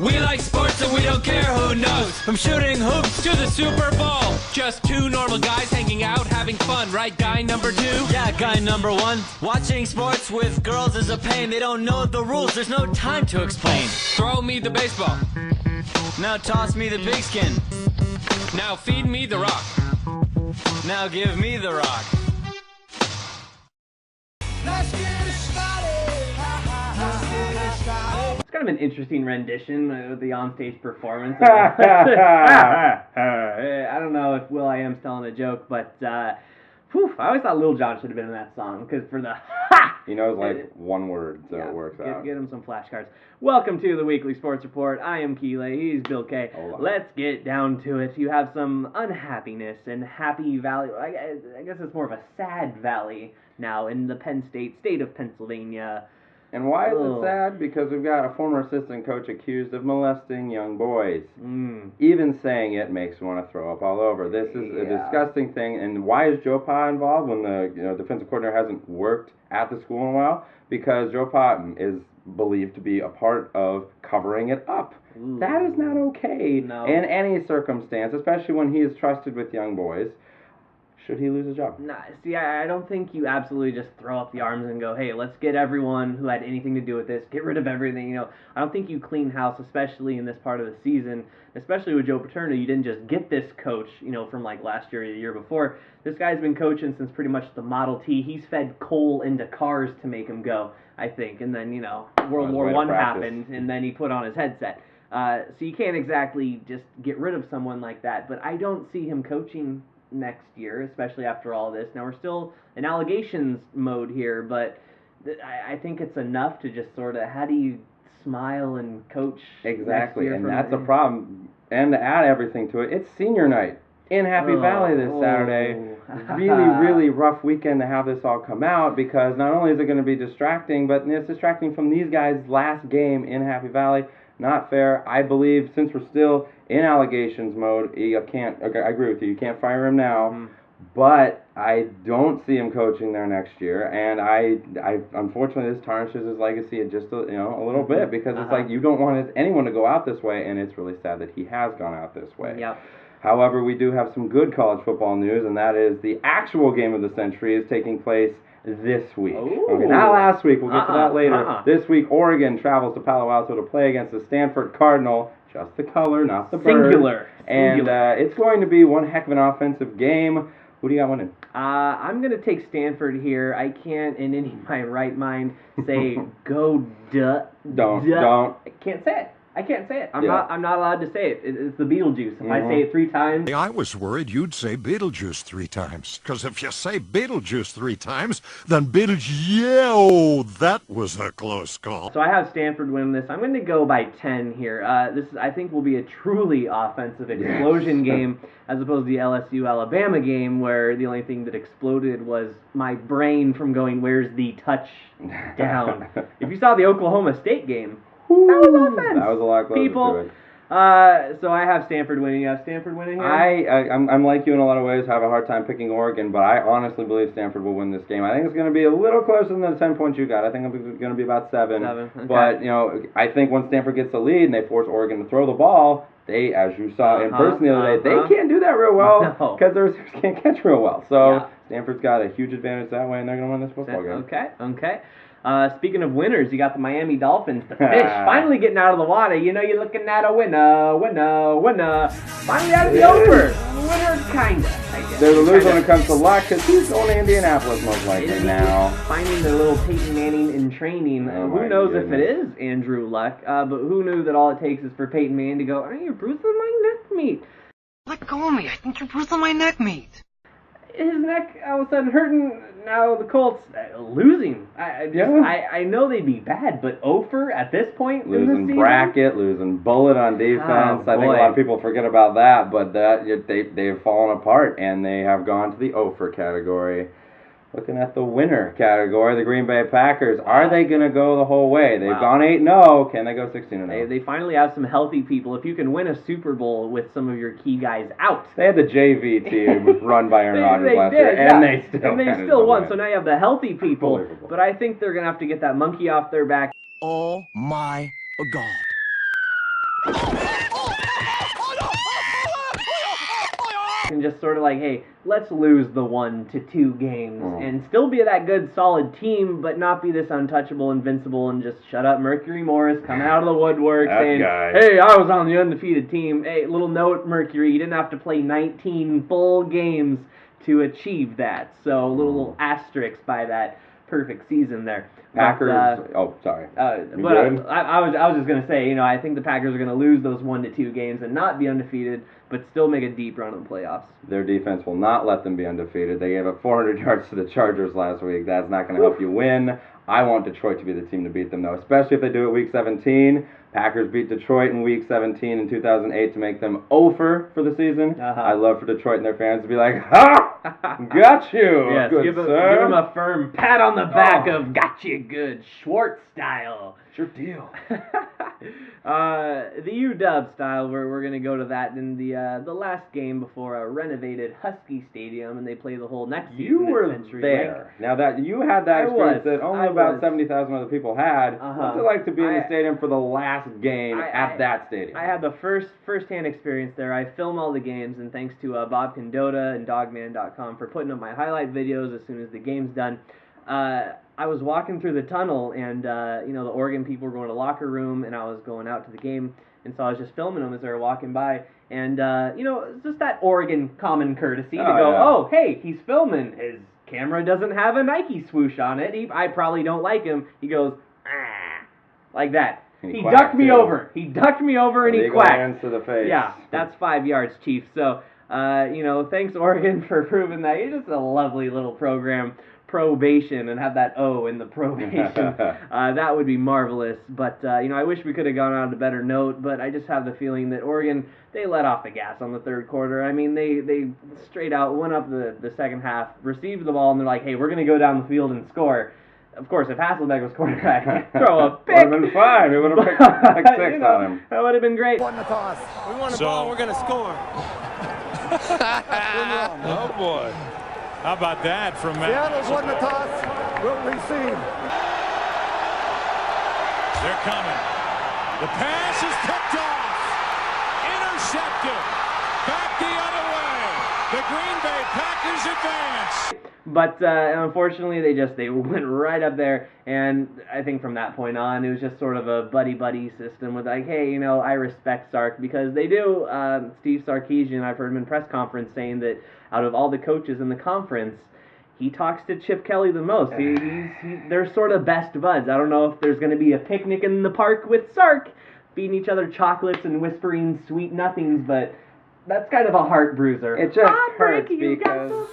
We like sports and we don't care who knows. From shooting hoops to the Super Bowl. Just two normal guys hanging out, having fun, right, guy number two? Yeah, guy number one. Watching sports with girls is a pain. They don't know the rules, there's no time to explain. Throw me the baseball. Now toss me the pigskin. Now feed me the rock. Now give me the rock. Let's get it started. It's kind of an interesting rendition with the onstage performance. I don't know if will.i.am's telling a joke, but I always thought Lil Jon should have been in that song because for the ha! He knows like one word, so it works out. Get him some flashcards. Welcome to the Weekly Sports Report. I am Keelay. He's Bill K. Hola. Let's get down to it. You have some unhappiness in Happy Valley. I guess it's more of a sad valley now in the Penn state of Pennsylvania. And why is it sad? Because we've got a former assistant coach accused of molesting young boys. Even saying it makes me want to throw up all over. This is a disgusting thing. And why is Joe Pa involved when the defensive coordinator hasn't worked at the school in a while? Because Joe Pa is believed to be a part of covering it up. That is not okay in any circumstance, especially when he is trusted with young boys. Should he lose his job? Nah, see, I don't think you absolutely just throw up the arms and go, hey, let's get everyone who had anything to do with this, get rid of everything. I don't think you clean house, especially in this part of the season, especially with Joe Paterno. You didn't just get this coach, from like last year or the year before. This guy's been coaching since pretty much the Model T. He's fed coal into cars to make him go, I think. And then, World War I happened, and then he put on his headset. So you can't exactly just get rid of someone like that. But I don't see him coaching next year, especially after all this. Now, we're still in allegations mode here, but I think it's enough to just sort of, how do you smile and coach Exactly, next year and that's a problem. And to add everything to it, it's senior night in Happy Valley this Saturday. Really rough weekend to have this all come out, because not only is it going to be distracting, but it's distracting from these guys' last game in Happy Valley. Not fair. I believe since we're still in allegations mode, you can't. Okay, I agree with you. You can't fire him now, but I don't see him coaching there next year, and I unfortunately this tarnishes his legacy just a little bit, because it's like you don't want anyone to go out this way, and it's really sad that he has gone out this way. Yep. However, we do have some good college football news, and that is the actual game of the century is taking place this week. Okay, not last week. We'll get to that later. This week, Oregon travels to Palo Alto to play against the Stanford Cardinal. Just the color, not the bird. Singular. And it's going to be one heck of an offensive game. Who do you got winning? I'm going to take Stanford here. I can't, in my right mind, say go duh. Don't. I can't say it. I'm not allowed to say it. It's the Beetlejuice. If I say it 3 times... I was worried you'd say Beetlejuice 3 times. Because if you say Beetlejuice 3 times, then that was a close call. So I have Stanford winning this. I'm going to go by 10 here. This, I think, will be a truly offensive explosion game, as opposed to the LSU-Alabama game, where the only thing that exploded was my brain from going, where's the touchdown? If you saw the Oklahoma State game... That was offense. That was a lot closer to it. So I have Stanford winning. You have Stanford winning here? I'm like you in a lot of ways. I have a hard time picking Oregon, but I honestly believe Stanford will win this game. I think it's going to be a little closer than the 10 points you got. I think it's going to be about 7. Okay. But, I think once Stanford gets the lead and they force Oregon to throw the ball, they, as you saw in person the other day, they can't do that real well because their receivers can't catch real well. So Stanford's got a huge advantage that way, and they're going to win this football game. Okay. Speaking of winners, you got the Miami Dolphins, the fish, finally getting out of the water. You're looking at a winner. Finally out of the over. Winner, kinda, I guess. They're the loser when it comes to luck, because he's going to Indianapolis most likely now. Finding the little Peyton Manning in training. Who knows if it is Andrew Luck, but who knew that all it takes is for Peyton Manning to go, are you bruising my neck meat? Let go of me. I think you're bruising my neck meat. His neck all of a sudden hurting. Now the Colts losing. I know they'd be bad, but Ofer at this point in the season? Bracket, losing Bullet on defense. I think a lot of people forget about that, but they've fallen apart, and they have gone to the Ofer category. Looking at the winner category, the Green Bay Packers. Are they going to go the whole way? They've gone 8-0. Can they go 16-0? They finally have some healthy people. If you can win a Super Bowl with some of your key guys out. They had the JV team run by Aaron Rodgers last year, and they still won. So now you have the healthy people. But I think they're going to have to get that monkey off their back. Oh, my God. and just sort of like, hey, let's lose the 1 to 2 games and still be that good, solid team, but not be this untouchable, invincible, and just shut up. Mercury Morris coming out of the woodwork saying, hey, I was on the undefeated team. Hey, little note, Mercury, you didn't have to play 19 full games to achieve that. So a little asterisk by that perfect season there. Packers. Sorry. I was just gonna say, I think the Packers are gonna lose those 1 to 2 games and not be undefeated, but still make a deep run in the playoffs. Their defense will not let them be undefeated. They gave up 400 yards to the Chargers last week. That's not going to help you win. I want Detroit to be the team to beat them, though, especially if they do it Week 17. Packers beat Detroit in Week 17 in 2008 to make them over for the season. I love for Detroit and their fans to be like, ha! Got you! Yes, good give sir. them a firm pat on the back of got you good, Schwartz style. Sure deal. The UW style, we're going to go to that in the last game before a renovated Husky Stadium, and they play the whole next season. You were at Century there. Now that you had that experience that only about 70,000 other people had, what's it like to be in the stadium for the last game at that stadium? I had the first-hand experience there. I film all the games, and thanks to Bob Condota and Dogman.com for putting up my highlight videos as soon as the game's done. I was walking through the tunnel, and the Oregon people were going to the locker room, and I was going out to the game, and so I was just filming them as they were walking by, and it's just that Oregon common courtesy to go, oh, hey, he's filming. His camera doesn't have a Nike swoosh on it. I probably don't like him. He goes, like that. He ducked me over. He ducked me over, and he quacked. Hands to the face. Yeah, that's 5 yards, Chief. So, thanks Oregon for proving that. You're just a lovely little program. Probation, and have that O in the probation. That would be marvelous. But, I wish we could have gone on a better note, but I just have the feeling that Oregon, they let off the gas on the third quarter. I mean, they straight out went up the second half, received the ball, and they're like, hey, we're going to go down the field and score. Of course, if Hasselbeck was quarterback, throw a pick. Would have been fine. We would have picked like 6 on him. That would have been great. Won the toss. We want the ball, we're going to score. Oh, boy. How about that from Matt? Seattle's won the toss. Will receive. They're coming. The pass is picked off. Intercepted. Back the other way. The Green Bay Packers advance. But unfortunately, they went right up there, and I think from that point on, it was just sort of a buddy-buddy system with like, hey, I respect Sark, because they do. Steve Sarkisian, I've heard him in press conference saying that out of all the coaches in the conference, he talks to Chip Kelly the most. They're sort of best buds. I don't know if there's going to be a picnic in the park with Sark, feeding each other chocolates and whispering sweet nothings, but that's kind of a heart bruiser. It just hurts because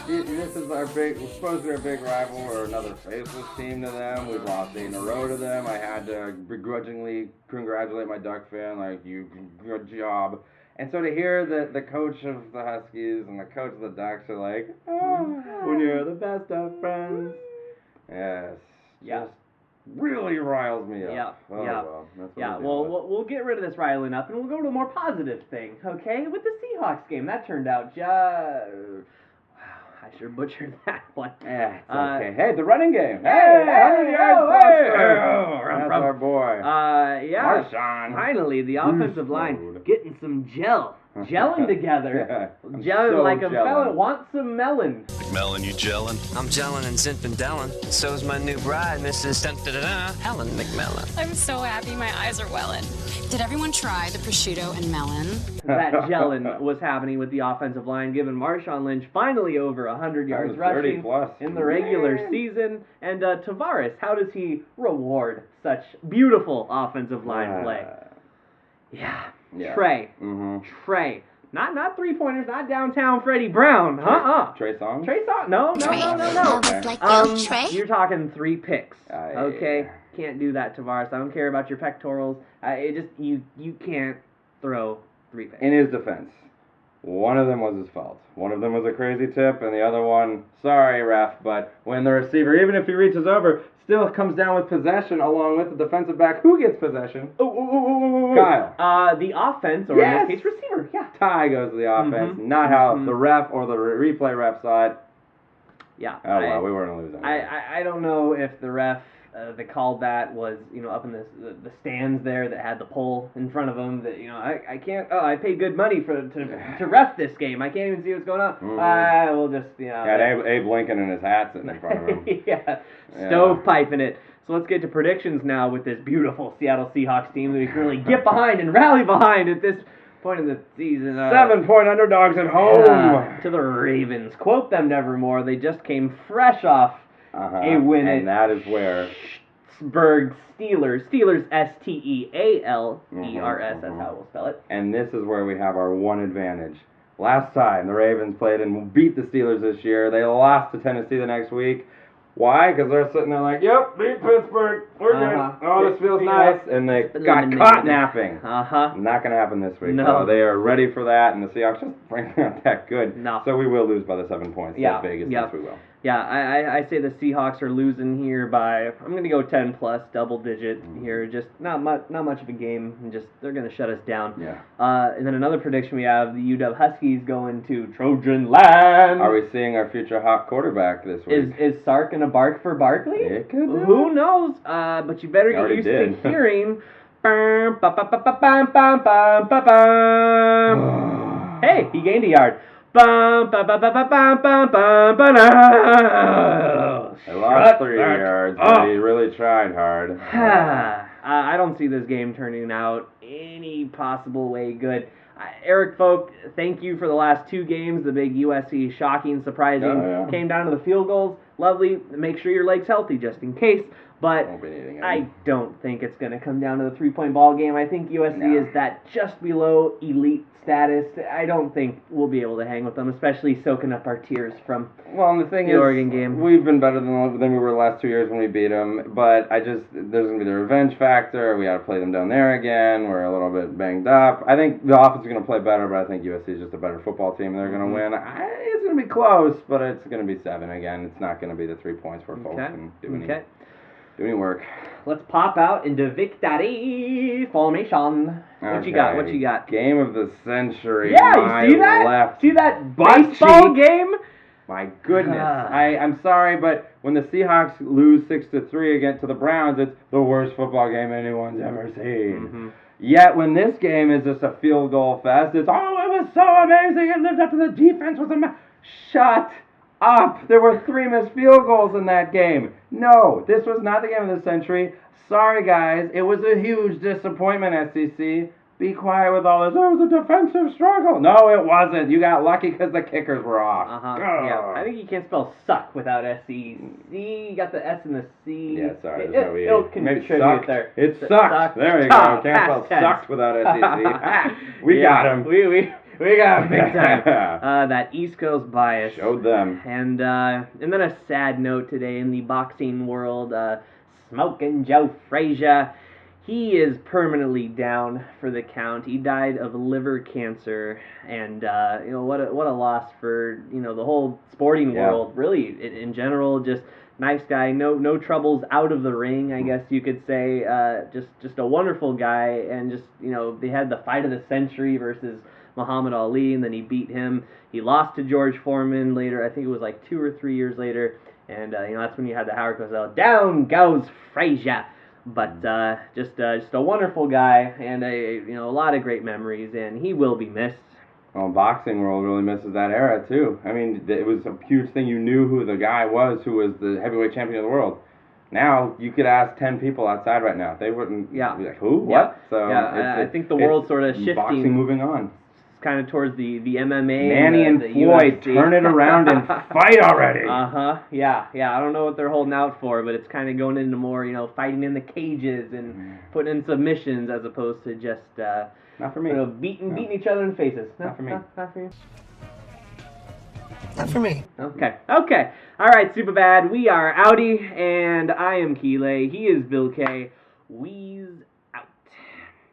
this is we're supposed to be our big rival. We're another faceless team to them. We've lost 8 in a row to them. I had to begrudgingly congratulate my Duck fan, like, good job. And so to hear the coach of the Huskies and the coach of the Ducks are like, when you're the best of friends. Yes. Yeah. Just really riles me up. Yeah. Well, that's what We'll get rid of this riling up, and we'll go to a more positive thing, okay? With the Seahawks game, that turned out I sure butchered that one. Yeah, it's okay. Hey, the running game. Hey, that's our boy. Marshawn. Finally, the offensive line getting some gelling together. I'm gelling so like a gelling. fella wants some melon. McMillan, you gelling? I'm gelling and Zinfandellin. So's my new bride, Mrs. Helen McMillan. I'm so happy my eyes are welling. Did everyone try the prosciutto and melon? That gelling was happening with the offensive line, giving Marshawn Lynch finally over 100 yards rushing in the regular season. And Tavares, how does he reward such beautiful offensive line play? Yeah. Trey. Trey. Not three-pointers, not downtown Freddie Brown. Trey Songz? Trey Songz? No. Trey? You're talking 3 picks. Yeah. Okay? Can't do that, Tavares. I don't care about your pectorals. You can't throw 3 picks. In his defense, one of them was his fault. One of them was a crazy tip, and the other one, sorry, ref, but when the receiver, even if he reaches over, still comes down with possession along with the defensive back. Who gets possession? Kyle. The offense, or in this case, receiver. Yeah. Ty goes to the offense, not how the ref or the replay ref saw it. Yeah. Oh, well, we weren't losing. I don't know if the ref they called that was, up in the stands there that had the pole in front of them. That I can't. Oh, I paid good money to ref this game. I can't even see what's going on. We'll just Abe Lincoln in his hat sitting in front of him. Stovepiping it. So let's get to predictions now with this beautiful Seattle Seahawks team that we can really get behind and rally behind at this point in the season. 7-point underdogs at home to the Ravens. Quote them nevermore. They just came fresh off a win and that is where Pittsburgh Steelers. Steelers Stealers. That's how we'll spell it. And this is where we have our one advantage. Last time the Ravens played and beat the Steelers this year, they lost to Tennessee the next week. Why? Because they're sitting there like, yep, beat Pittsburgh. We're good. Oh, this feels nice. And they got caught napping. Not going to happen this week. No. They are ready for that, and the Seahawks just frankly aren't that good. No. So we will lose by the 7 points. Yeah. Vegas thinks we will. Yeah, I say the Seahawks are losing here by, I'm going to go 10 plus, double digit here. Just not much of a game. And just they're going to shut us down. Yeah. And then another prediction we have, the UW Huskies going to Trojan Land. Are we seeing our future hot quarterback this week? Is Sark going to bark for Barkley? It could be. Who knows? But you better get used to hearing. Hey, he gained a yard. I lost 3 yards, but he really tried hard. I don't see this game turning out any possible way good. Eric Folk, thank you for the last 2 games. The big USC shocking, surprising, came down to the field goals. Lovely. Make sure your leg's healthy just in case. But I don't think it's going to come down to the 3-point ball game. I think USC is that just below elite status. I don't think we'll be able to hang with them, especially soaking up our tears from the Oregon game. We've been better than we were the last 2 years when we beat them, but there's going to be the revenge factor. We got to play them down there again. We're a little bit banged up. I think the offense is going to play better, but I think USC is just a better football team, and they're going to win. It's going to be close, but it's going to be 7 again. It's not going to be the 3 points where folks can do any work. Let's pop out into victory formation. What you got? Game of the century. Yeah, you see that? See that baseball game? My goodness. I'm sorry, but when the Seahawks lose 6-3 against to the Browns, it's the worst football game anyone's ever seen. Yet when this game is just a field goal fest, it's, it was so amazing. It lived up to the defense. Shut up. There were 3 missed field goals in that game. No, this was not the game of the century. Sorry, guys. It was a huge disappointment, SEC. Be quiet with all this. Oh, it was a defensive struggle. No, it wasn't. You got lucky because the kickers were off. Yeah, I think you can't spell suck without S-E. You got the S and the C. Yeah, sorry. It'll contribute there. It sucked. There you go. Can't spell sucked without SEC. We got him. We got him big time. That East Coast bias. Showed them. And then a sad note today in the boxing world. Smoking Joe Frazier. He is permanently down for the count. He died of liver cancer, and what a loss for the whole sporting world. Really, in general, just nice guy. No troubles out of the ring, I guess you could say. Just a wonderful guy, and just they had the fight of the century versus Muhammad Ali, and then he beat him. He lost to George Foreman later. I think it was like 2 or 3 years later, and that's when you had the Howard Cosell. Down goes Frazier. But just a wonderful guy, and a lot of great memories, and he will be missed. Well, boxing world really misses that era too. I mean, it was a huge thing. You knew who the guy was who was the heavyweight champion of the world. Now you could ask 10 people outside right now, they wouldn't be like, who? What? So I think the world's sort of shifting. Boxing moving on. Kind of towards the MMA. Manny and Floyd, turn it around and fight already. Yeah. I don't know what they're holding out for, but it's kind of going into more, fighting in the cages and putting in submissions as opposed to just not for me. Beating each other in the faces. Not for me. Not for you. Not for me. Okay. All right, Superbad. We are outie, and I am Keelay. He is Bill K. We's